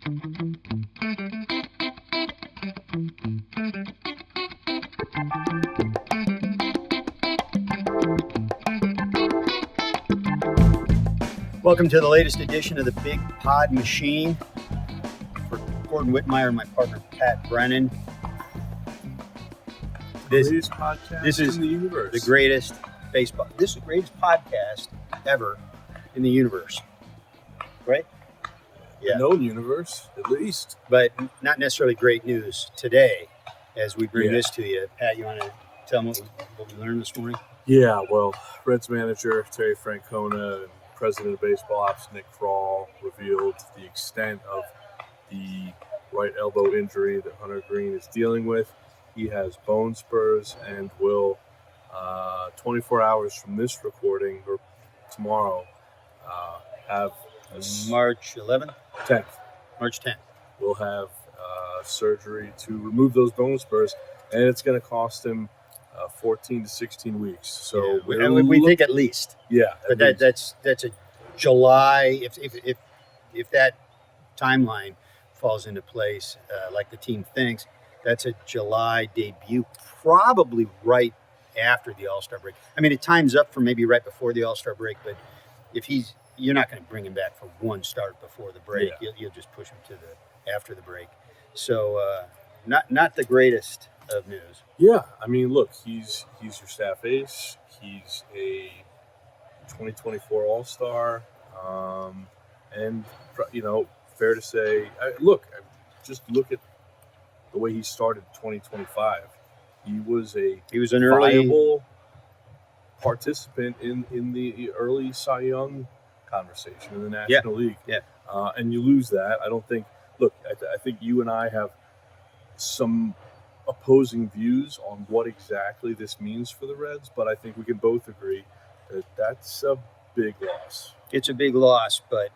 Welcome to the latest edition of the Big Pod Machine. For Gordon Wittenmyer and my partner Pat Brennan. This is in the universe. The greatest baseball. This is the greatest podcast ever in the universe, right? Yeah. The known universe, at least. But not necessarily great news today as we bring this to you. Pat, you want to tell them what we learned this morning? Yeah, well, Reds manager Terry Francona and President of Baseball Ops Nick Kroll revealed the extent of the right elbow injury that Hunter Greene is dealing with. He has bone spurs and will, 24 hours from this recording, or tomorrow, have March 11th? 10th. March 10th. We'll have surgery to remove those bone spurs, and it's going to cost him 14 to 16 weeks. So we think at least. Yeah, but that's a July. If that timeline falls into place, like the team thinks, that's a July debut, probably right after the All-Star break. I mean, it times up for maybe right before the All-Star break, but if you're not going to bring him back for one start before the break. Yeah. You'll just push him to after the break. So not the greatest of news. Yeah, I mean, look, he's your staff ace. He's a 2024 All-Star, and fair to say, just look at the way he started 2025. He was an viable participant in the early Cy Young conversation in the National League. Yeah. And you lose that. I don't think. Look, I think you and I have some opposing views on what exactly this means for the Reds, but I think we can both agree that that's a big loss. It's a big loss, but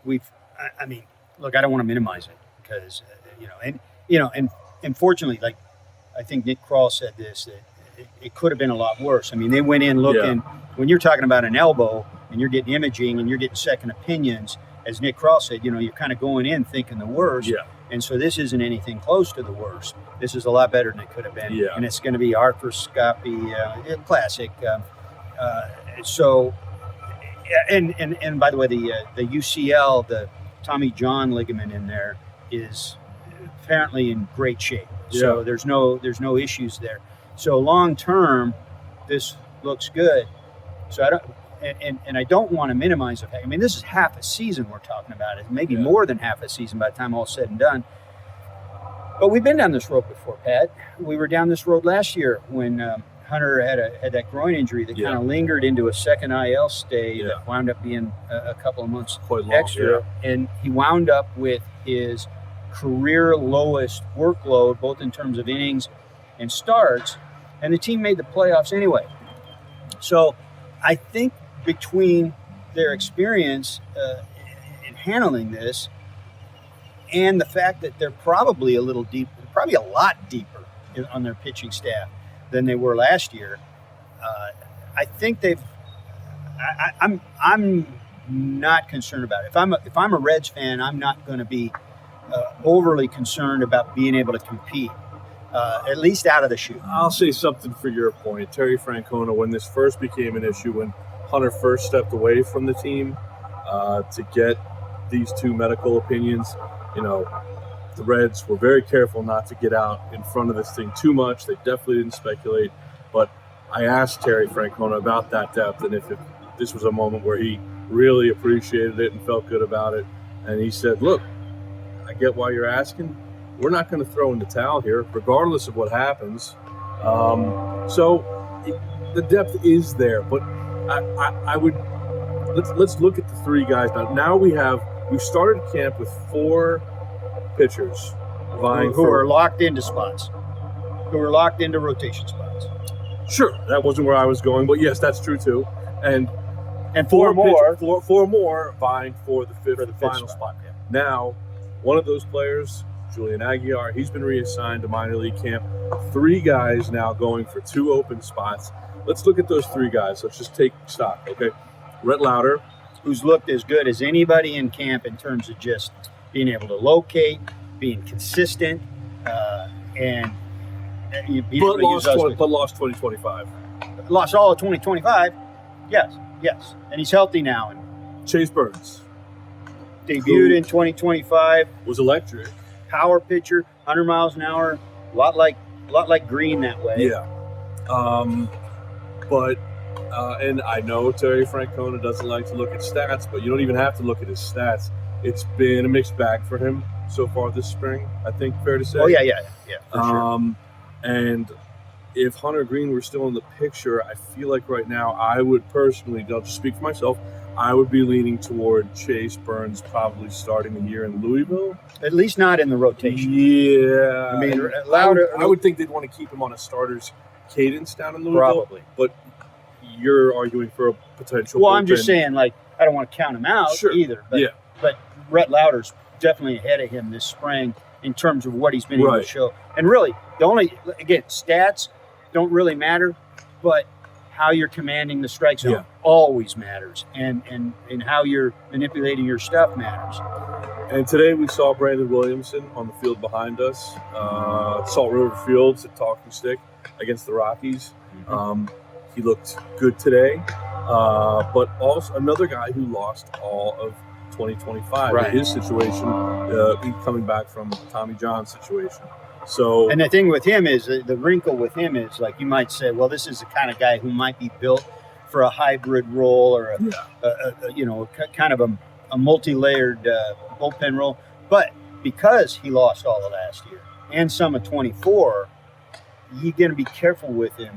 I mean, look, I don't want to minimize it because and fortunately, like I think Nick Kroll said this, that it could have been a lot worse. I mean, they went in looking when you're talking about an elbow and you're getting imaging and you're getting second opinions. As Nick Kroll said, you're kind of going in thinking the worst. Yeah. And so this isn't anything close to the worst. This is a lot better than it could have been. Yeah. And it's going to be arthroscopy, classic. And by the way, the UCL, the Tommy John ligament in there is apparently in great shape. Yeah. So there's no issues there. So long term, this looks good. So I don't want to minimize the fact. I mean, this is half a season we're talking about. It maybe more than half a season by the time all's said and done. But we've been down this road before, Pat. We were down this road last year when Hunter had that groin injury that kind of lingered into a second IL stay that wound up being a couple of months extra. Yeah. And he wound up with his career lowest workload, both in terms of innings and starts. And the team made the playoffs anyway. So I think between their experience in handling this and the fact that they're probably a lot deeper on their pitching staff than they were last year, I think I'm not concerned about it. If I'm a Reds fan, I'm not going to be overly concerned about being able to compete, at least out of the chute. I'll say something for your point. Terry Francona, when this first became an issue, when Hunter first stepped away from the team to get these two medical opinions, the Reds were very careful not to get out in front of this thing too much. They definitely didn't speculate. But I asked Terry Francona about that depth and if this was a moment where he really appreciated it and felt good about it. And he said, look, I get why you're asking. We're not going to throw in the towel here, regardless of what happens. So the depth is there. But I would let's look at the three guys now. Now we started camp with four pitchers who are locked into spots, who are locked into rotation spots. Sure, that wasn't where I was going, but yes, that's true too. And four more vying for the final spot. Yeah. Now, one of those players, Julian Aguilar, he's been reassigned to minor league camp. Three guys now going for two open spots. Let's look at those three guys. Let's just take stock, okay? Rhett Lauder, who's looked as good as anybody in camp in terms of just being able to locate, being consistent, and but lost 2025. Lost all of 2025. Yes, and he's healthy now. And Chase Burns debuted in 2025. Was electric. Power pitcher, 100 miles an hour, a lot like Greene that way. Yeah. And I know Terry Francona doesn't like to look at stats, but you don't even have to look at his stats. It's been a mixed bag for him so far this spring, I think, fair to say. Oh, yeah, for sure. And if Hunter Greene were still in the picture, I feel like right now I would personally, I'll just speak for myself, I would be leaning toward Chase Burns probably starting the year in Louisville. At least not in the rotation. Yeah. I mean, I would think they'd want to keep him on a starter's cadence down in Louisville. Probably. But you're arguing for a potential. Well, I'm just saying, I don't want to count him out either. But Rhett Lauder's definitely ahead of him this spring in terms of what he's been able to show. And really, stats don't really matter, but how you're commanding the strike zone always matters, and how you're manipulating your stuff matters. And today we saw Brandon Williamson on the field behind us, Salt River Fields at Talking Stick against the Rockies. Mm-hmm. He looked good today, but also another guy who lost all of 2025. Right. His situation, coming back from Tommy John's situation. So, and the thing with him is, the wrinkle with him is, you might say, well, this is the kind of guy who might be built for a hybrid role or kind of a multi-layered bullpen role. But because he lost all of last year and some of 24, you're going to be careful with him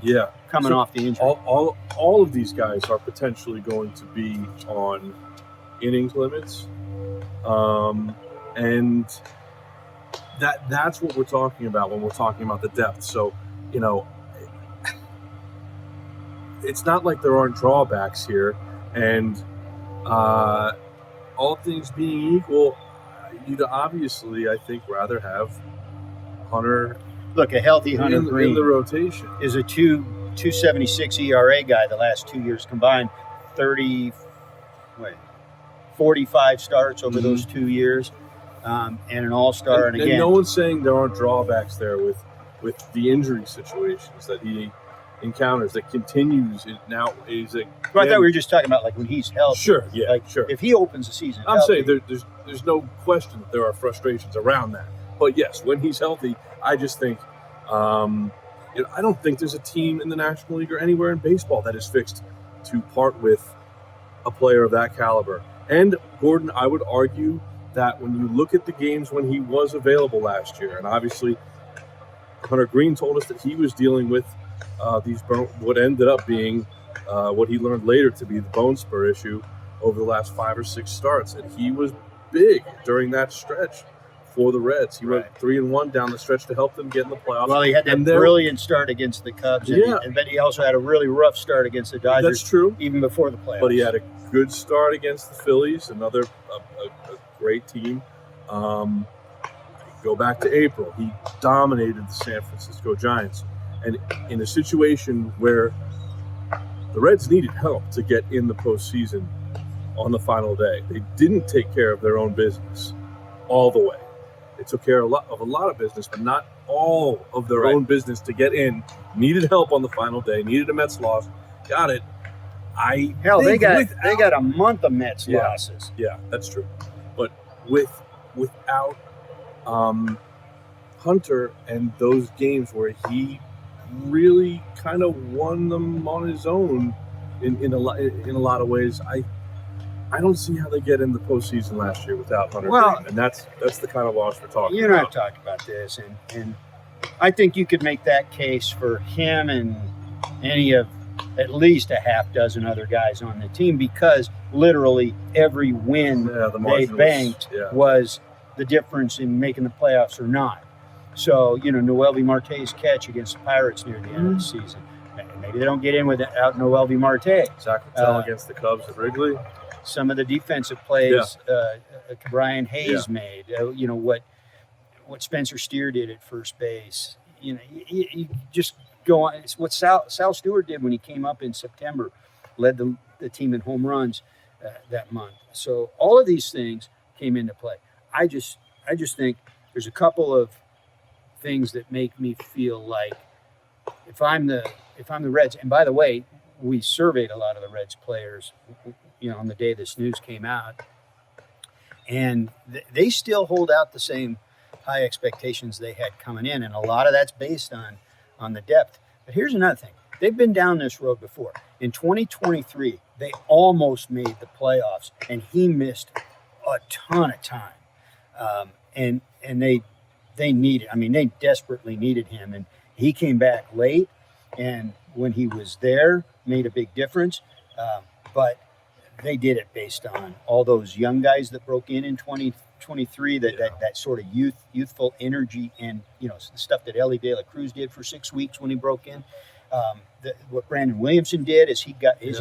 coming off the injury. All of these guys are potentially going to be on innings limits. And that's what we're talking about when we're talking about the depth. So, it's not like there aren't drawbacks here. And all things being equal, you'd obviously, I think, rather have Hunter. Look, a healthy Hunter Greene in the rotation is a 2.76 ERA guy the last 2 years combined, 45 starts over those 2 years. And an all-star, and again, and no one's saying there aren't drawbacks there with the injury situations that he encounters that continues. Now is a. Well, I thought we were just talking about when he's healthy. Sure, yeah, sure. If he opens the season, I'm saying there's no question that there are frustrations around that. But yes, when he's healthy, I just think, I don't think there's a team in the National League or anywhere in baseball that is fixed to part with a player of that caliber. And Gordon, I would argue that when you look at the games when he was available last year, and obviously Hunter Greene told us that he was dealing with what ended up being what he learned later to be the bone spur issue over the last 5 or 6 starts, and he was big during that stretch for the Reds. He went 3-1 down the stretch to help them get in the playoffs. Well, he had that brilliant start against the Cubs, and then he also had a really rough start against the Dodgers. That's true, even before the playoffs. But he had a good start against the Phillies, another a great team. Go back to April. He dominated the San Francisco Giants. And in a situation where the Reds needed help to get in the postseason on the final day, they didn't take care of their own business all the way. They took care of a lot of business, but not all of their own business to get in. Needed help on the final day. Needed a Mets loss. Got it. They got a month of Mets losses. Yeah, that's true. But without Hunter and those games where he really kind of won them on his own in a lot of ways, I don't see how they get in the postseason last year without Hunter Greene, and that's the kind of loss we're talking about. You and I have talked about this, and I think you could make that case for him and any of at least a half dozen other guys on the team, because literally every win they banked was the difference in making the playoffs or not. So, Noelvi Marte's catch against the Pirates near the end of the season. Maybe they don't get in without Noelvi Marte. Zach Patel against the Cubs at Wrigley. Some of the defensive plays Brian Hayes made. What Spencer Steer did at first base. You just go on. It's what Sal Stewart did when he came up in September, led the team in home runs. that month. So all of these things came into play. I just think there's a couple of things that make me feel like if I'm the Reds, and by the way, we surveyed a lot of the Reds players, on the day this news came out, and they still hold out the same high expectations they had coming in, and a lot of that's based on the depth. But here's another thing. They've been down this road before. In 2023, they almost made the playoffs, and he missed a ton of time. And they needed, they desperately needed him. And he came back late, and when he was there, made a big difference. But they did it based on all those young guys that broke in 2023, that sort of youthful energy, and the stuff that Ellie De La Cruz did for 6 weeks when he broke in. What Brandon Williamson did is he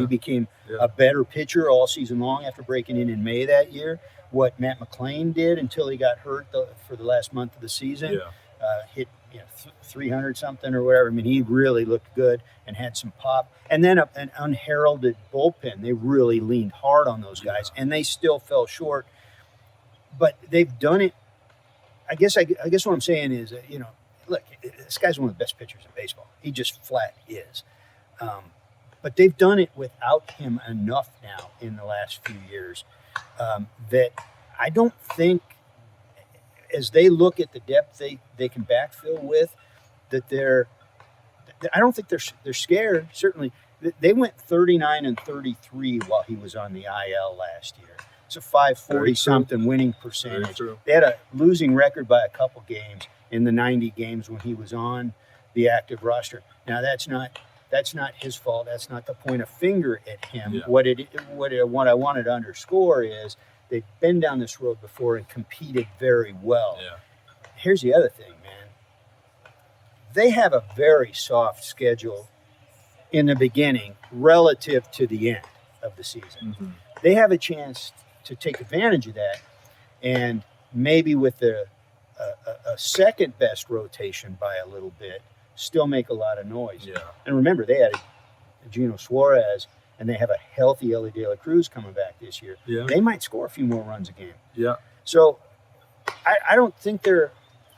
became a better pitcher all season long after breaking in May that year. What Matt McClain did until he got hurt for the last month of the season, hit 300 something or whatever. He really looked good and had some pop. And then an unheralded bullpen. They really leaned hard on those guys, and they still fell short. But they've done it. I guess what I'm saying is, look, this guy's one of the best pitchers in baseball. He just flat is. But they've done it without him enough now in the last few years that I don't think, as they look at the depth they can backfill with, I don't think they're scared. Certainly, they went 39-33 while he was on the IL last year. It's a 540-something winning percentage. They had a losing record by a couple games in the 90 games when he was on the active roster. Now that's not his fault. That's not the point of finger at him. Yeah. What I wanted to underscore is they've been down this road before and competed very well. Yeah. Here's the other thing, man. They have a very soft schedule in the beginning relative to the end of the season. Mm-hmm. They have a chance to take advantage of that, and maybe with a second best rotation by a little bit, still make a lot of noise. Yeah. And remember, they had Gino Suarez, and they have a healthy Ellie De La Cruz coming back this year. Yeah. They might score a few more runs a game. Yeah. So I don't think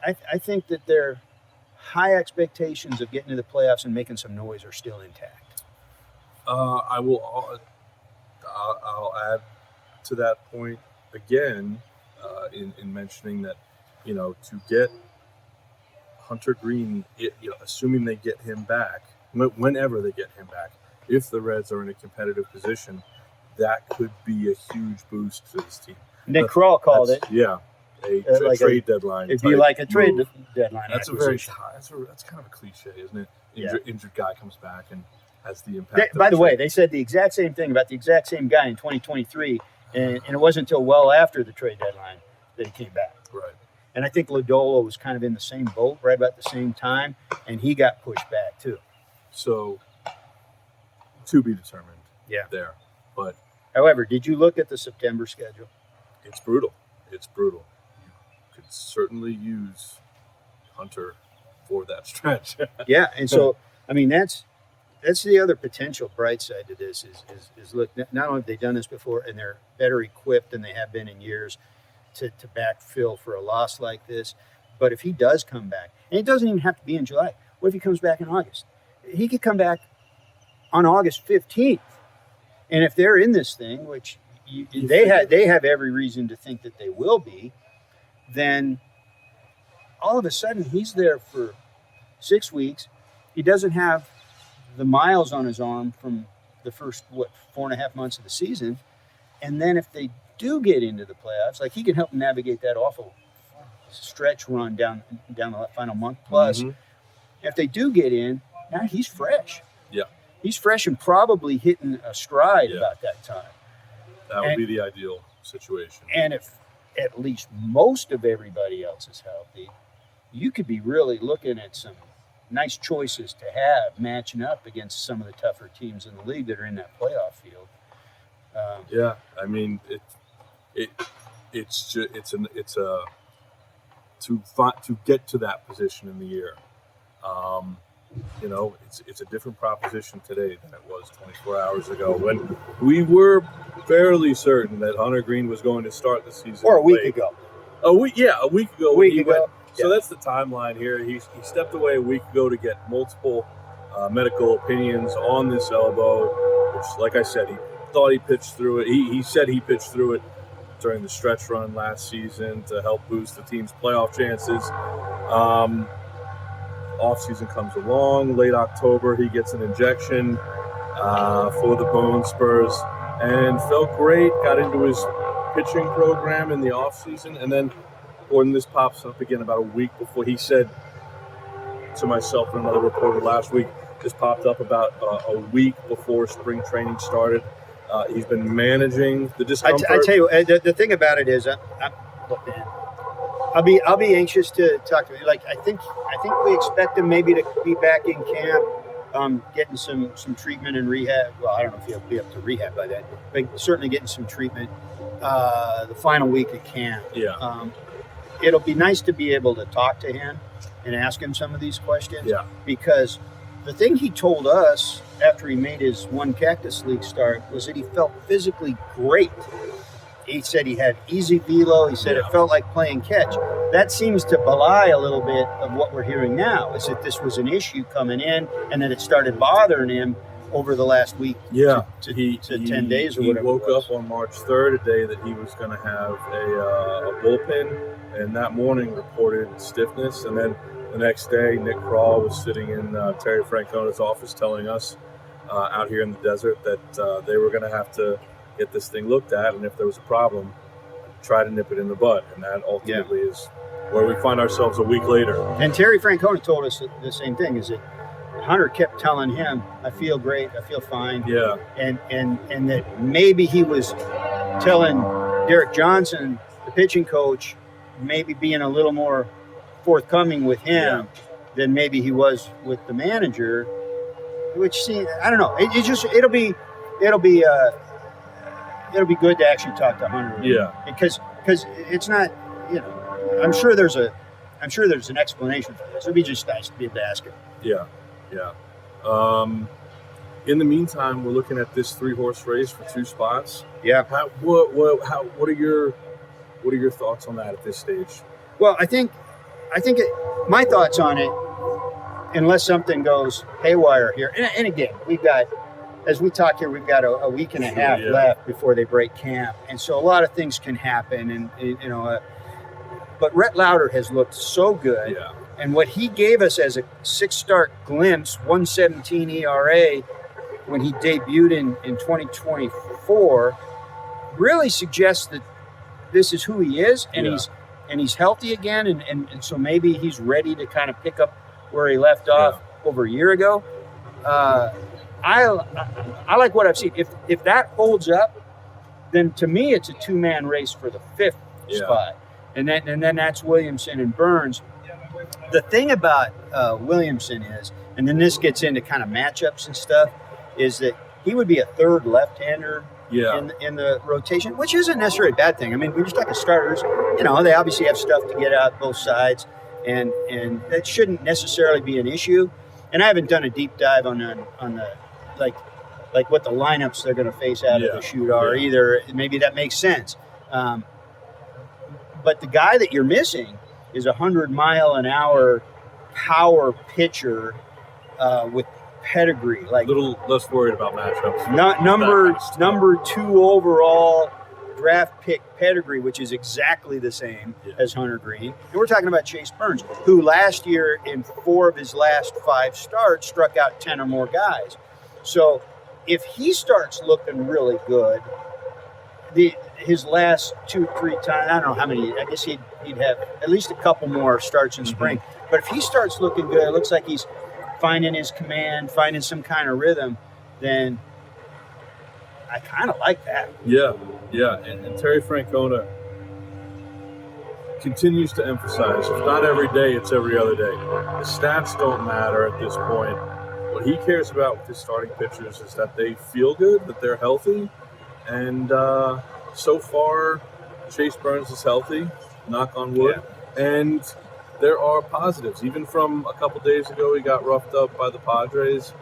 I think that their high expectations of getting to the playoffs and making some noise are still intact. I'll add to that point again in mentioning that, to get Hunter Greene, assuming they get him back, whenever they get him back, if the Reds are in a competitive position, that could be a huge boost to this team. Nick Kroll called it. Yeah, a trade deadline. It'd be like a trade deadline. That's that's kind of a cliche, isn't it? Injured guy comes back and has the impact. By the way, they said the exact same thing about the exact same guy in 2023, and it wasn't until well after the trade deadline that he came back. Right. And I think Lodolo was kind of in the same boat right about the same time, and he got pushed back too. So, to be determined. Yeah. There, but. However, did you look at the September schedule? It's brutal. You could certainly use Hunter for that stretch. Yeah, and so that's the other potential bright side to this is look, not only have they done this before, and they're better equipped than they have been in years to backfill for a loss like this, but if he does come back, and it doesn't even have to be in July, what if he comes back in August? He could come back on August 15th, and if they're in this thing, which they have every reason to think that they will be, then all of a sudden he's there for 6 weeks. He doesn't have the miles on his arm from the first 4.5 months of the season, and then if they do get into the playoffs, like he can help navigate that awful stretch run down the final month plus. Mm-hmm. If they do get in, now he's fresh. Yeah, he's fresh and probably hitting a stride about that time. That would be the ideal situation. And if at least most of everybody else is healthy, you could be really looking at some nice choices to have matching up against some of the tougher teams in the league that are in that playoff field. To get to that position in the year. it's a different proposition today than it was 24 hours ago when we were fairly certain that Hunter Greene was going to start the season. Or a week ago. A week ago. A week ago. So that's the timeline here. He stepped away a week ago to get multiple medical opinions on this elbow, which, like I said, he thought he pitched through it. He said he pitched through it during the stretch run last season to help boost the team's playoff chances. Off-season comes along. Late October, he gets an injection for the bone spurs and felt great. Got into his pitching program in the off-season, and then when this pops up again about a week before, he said to myself and another reporter last week, this popped up about a week before spring training started. He's been managing the discomfort. I tell you, the thing about it is, look, man, I'll be anxious to talk to you. Like I think we expect him maybe to be back in camp, getting some treatment and rehab. Well, I don't know if he'll be up to rehab by then, but certainly getting some treatment the final week of camp. Yeah. It'll be nice to be able to talk to him and ask him some of these questions. Yeah. Because the thing he told us after he made his one Cactus League start was that he felt physically great. He said he had easy velo. He said it felt like playing catch. That seems to belie a little bit of what we're hearing now, is that this was an issue coming in and that it started bothering him over the last week to 10 days or whatever. He woke up on March 3rd, a day that he was going to have a bullpen, and that morning reported stiffness. And then the next day, Nick Kroll was sitting in Terry Francona's office telling us out here in the desert that they were going to have to get this thing looked at, and if there was a problem, try to nip it in the bud. And that ultimately is where we find ourselves a week later. And Terry Francona told us the same thing, is that Hunter kept telling him, I feel great, I feel fine. Yeah. And that maybe he was telling Derek Johnson, the pitching coach, maybe being a little more forthcoming with him than maybe he was with the manager, which, see, I don't know. It'll be good to actually talk to Hunter. Yeah. Because it's not, I'm sure there's an explanation for this. It'd be just nice to be able to ask him. Yeah. In the meantime, we're looking at this 3-horse race for 2 spots. Yeah. What are your thoughts on that at this stage? Well, I think my thoughts on it, unless something goes haywire here, and again, we've got, as we talk here, we've got a week and a half left before they break camp, and so a lot of things can happen, and but Rhett Lauder has looked so good. Yeah. And what he gave us as a 6-start glimpse, 1.17 ERA, when he debuted in 2024, really suggests that this is who he is, and he's healthy again, and so maybe he's ready to kind of pick up where he left off over a year ago. I like what I've seen. If that holds up, then to me it's a 2-man race for the 5th spot, and then that's Williamson and Burns. The thing about Williamson is, and then this gets into kind of matchups and stuff, is that he would be a third left-hander in the rotation, which isn't necessarily a bad thing. I mean, when you're talking starters, they obviously have stuff to get out both sides, and that shouldn't necessarily be an issue. And I haven't done a deep dive on the like what the lineups they're going to face out of the shoot are either. Maybe that makes sense. But the guy that you're missing is 100-mile-an-hour power pitcher with pedigree. Like, a little less worried about matchups. Number 2 overall draft pick pedigree, which is exactly the same as Hunter Greene. And we're talking about Chase Burns, who last year in 4 of his last 5 starts struck out 10 or more guys. So if he starts looking really good, his last 2-3 times, I don't know how many, I guess he'd have at least a couple more starts in spring. But if he starts looking good, it looks like he's finding his command, finding some kind of rhythm, then I kind of like that. Yeah. And Terry Francona continues to emphasize, if not every day, it's every other day. The stats don't matter at this point. What he cares about with his starting pitchers is that they feel good, that they're healthy, and so far, Chase Burns is healthy, knock on wood, and there are positives. Even from a couple days ago, he got roughed up by the Padres,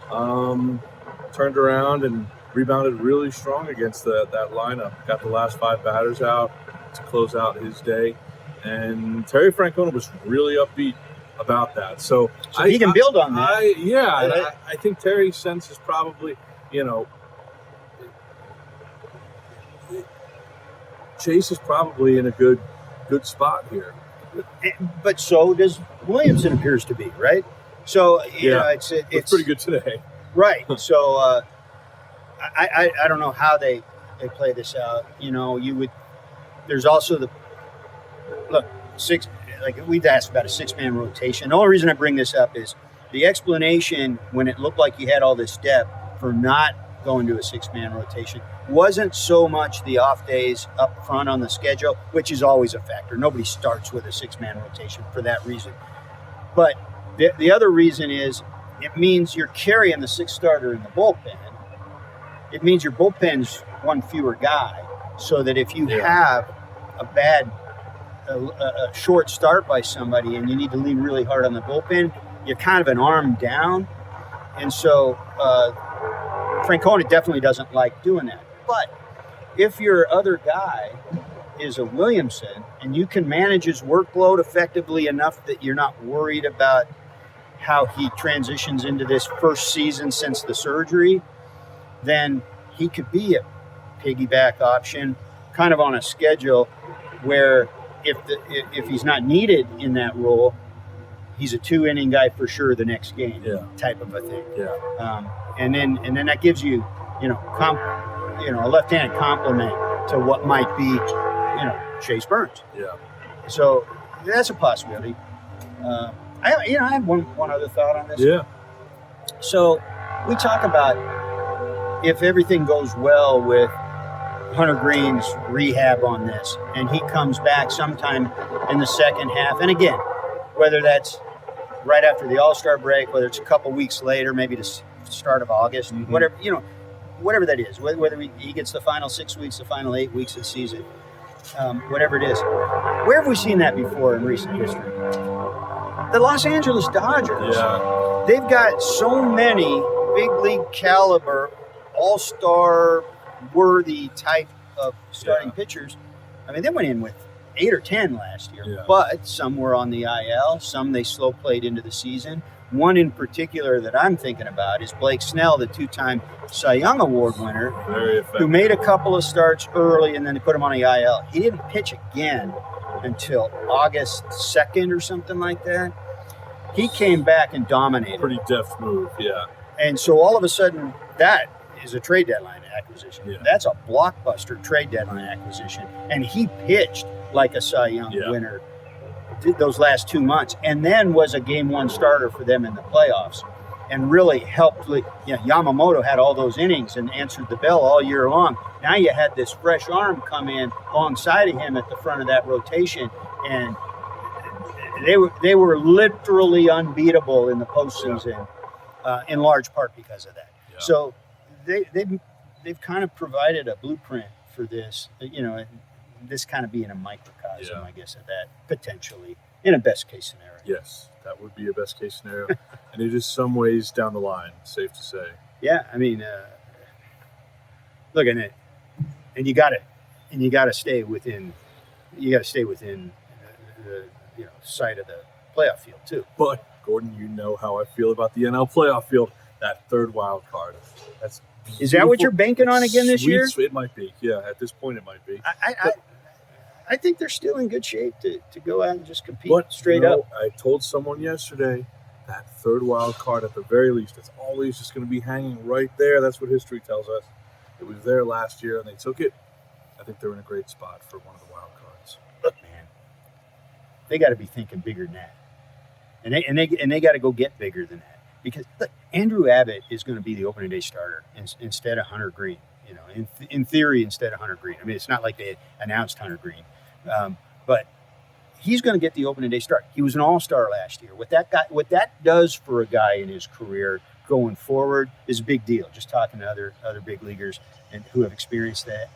turned around and rebounded really strong against that lineup. Got the last 5 batters out to close out his day. And Terry Francona was really upbeat about that. So he can build on that. I think Terry's sense is probably, Chase is probably in a good spot here. But so does Williamson, appears to be, right? So it's pretty good today, right? So I don't know how they play this out. There's also we've asked about a 6-man rotation. The only reason I bring this up is the explanation when it looked like you had all this depth for not going to a 6-man rotation wasn't so much the off days up front on the schedule, which is always a factor. Nobody starts with a 6-man rotation for that reason. But the other reason is it means you're carrying the 6th starter in the bullpen. It means your bullpen's one fewer guy, so that if you have a short start by somebody and you need to lean really hard on the bullpen, you're kind of an arm down. And so Francona definitely doesn't like doing that. But if your other guy is a Williamson and you can manage his workload effectively enough that you're not worried about how he transitions into this first season since the surgery, then he could be a piggyback option kind of on a schedule where if he's not needed in that role, he's a 2-inning guy for sure the next game, type of a thing. And then that gives you, a left-handed complement to what might be, Chase Burns. Yeah. So that's a possibility. I have one other thought on this. Yeah. So we talk about if everything goes well with Hunter Greene's rehab on this, and he comes back sometime in the second half. And again, whether that's right after the All-Star break, whether it's a couple weeks later, maybe the start of August, whatever that is, whether he gets the final 6 weeks, the final 8 weeks of the season, whatever it is. Where have we seen that before in recent history? The Los Angeles Dodgers. Yeah. They've got so many big league caliber, all-star worthy type of starting pitchers. I mean, they went in with 8 or 10 last year, but some were on the IL, some they slow played into the season. One in particular that I'm thinking about is Blake Snell, the 2-time Cy Young Award winner, who made a couple of starts early and then they put him on the IL. He didn't pitch again until August 2nd or something like that. He came back and dominated. Pretty deft move, yeah. And so all of a sudden, that is a trade deadline acquisition. Yeah. That's a blockbuster trade deadline acquisition. And he pitched like a Cy Young winner those last 2 months, and then was a game 1 starter for them in the playoffs and really helped. Yamamoto had all those innings and answered the bell all year long. Now you had this fresh arm come in alongside of him at the front of that rotation, and they were literally unbeatable in the postseason, in large part because of that. Yeah. So they've kind of provided a blueprint for this, this kind of being a microcosm, I guess, of that, potentially, in a best-case scenario. Yes, that would be a best-case scenario. And it is some ways down the line, safe to say. Yeah, I mean, look at it. And you gotta stay within the sight of the playoff field, too. But, Gordon, you know how I feel about the NL playoff field, that third wild card. That's beautiful. Is that what you're banking on again this year? It might be. Yeah, at this point it might be. I think they're still in good shape to go out and just compete straight up. I told someone yesterday that third wild card, at the very least, it's always just going to be hanging right there. That's what history tells us. It was there last year and they took it. I think they're in a great spot for one of the wild cards. Look, man, they got to be thinking bigger than that, and they got to go get bigger than that, because look, Andrew Abbott is going to be the opening day starter instead of Hunter Greene. In theory, instead of Hunter Greene. I mean, it's not like they announced Hunter Greene, but he's going to get the opening day start. He was an all-star last year. What that does for a guy in his career going forward is a big deal. Just talking to other big leaguers and who have experienced that.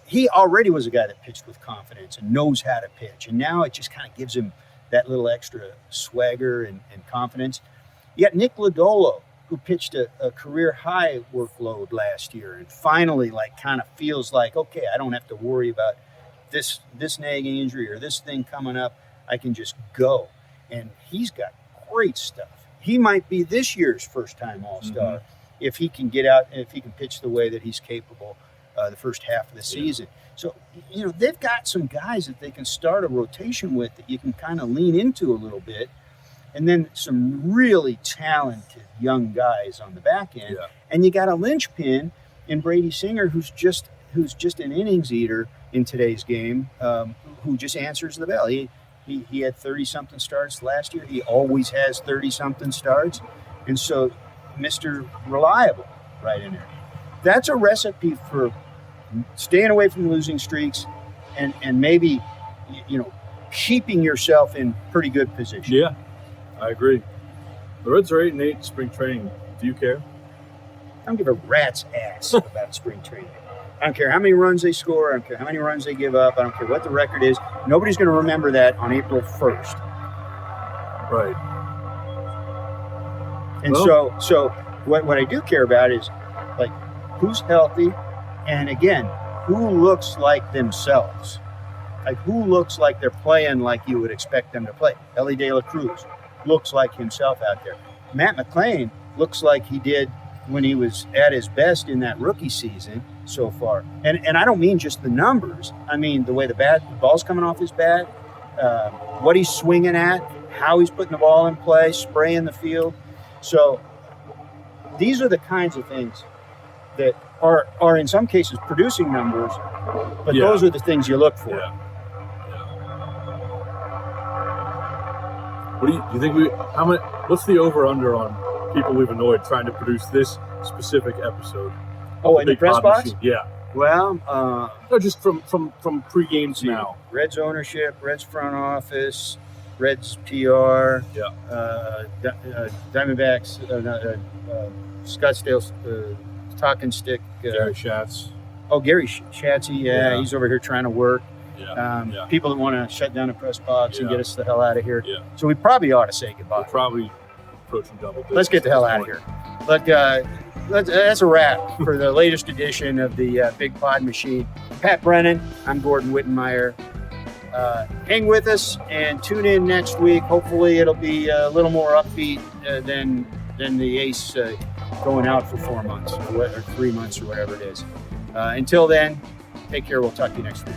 He already was a guy that pitched with confidence and knows how to pitch, and now it just kind of gives him that little extra swagger and confidence. You got Nick Lodolo, who pitched a career high workload last year and finally kind of feels like, okay, I don't have to worry about this nagging injury or this thing coming up. I can just go. And he's got great stuff. He might be this year's first-time All-Star if he can get out and if he can pitch the way that he's capable the first half of the season. So, they've got some guys that they can start a rotation with that you can kind of lean into a little bit. And then some really talented young guys on the back end. Yeah. And you got a linchpin in Brady Singer, who's just an innings eater in today's game, who just answers the bell. He had 30-something starts last year. He always has 30-something starts. And so Mr. Reliable right in there. That's a recipe for staying away from losing streaks and maybe, keeping yourself in pretty good position. Yeah. I agree. The Reds are 8-8 in spring training. Do you care? I don't give a rat's ass about spring training. I don't care how many runs they score. I don't care how many runs they give up. I don't care what the record is. Nobody's going to remember that on April 1st. Right. And so what I do care about is who's healthy, and again, who looks like themselves. Who looks like they're playing like you would expect them to play. Ellie De La Cruz looks like himself out there. Matt McClain looks like he did when he was at his best in that rookie season so far. And I don't mean just the numbers. I mean the way the ball's coming off his bat, what he's swinging at, how he's putting the ball in play, spraying the field. So these are the kinds of things that are in some cases producing numbers, but those are the things you look for. Yeah. What do you think what's the over-under on people we've annoyed trying to produce this specific episode? Oh, in the press box? Machine? Yeah. Well, no, just from pre-games now. Reds ownership, Reds front office, Reds PR, Diamondbacks, Scottsdale Talking Stick. Gary Schatz. Oh, Gary Schatzy, he's over here trying to work. Yeah. People that want to shut down the press box and get us the hell out of here. Yeah. So we probably ought to say goodbye. We're probably approaching double digits. Let's get the hell out of here. Look, that's a wrap for the latest edition of the Big Pod Machine. Pat Brennan, I'm Gordon Wittenmyer. Hang with us and tune in next week. Hopefully it'll be a little more upbeat than the Ace going out for 4 months or 3 months or whatever it is. Until then, take care. We'll talk to you next week.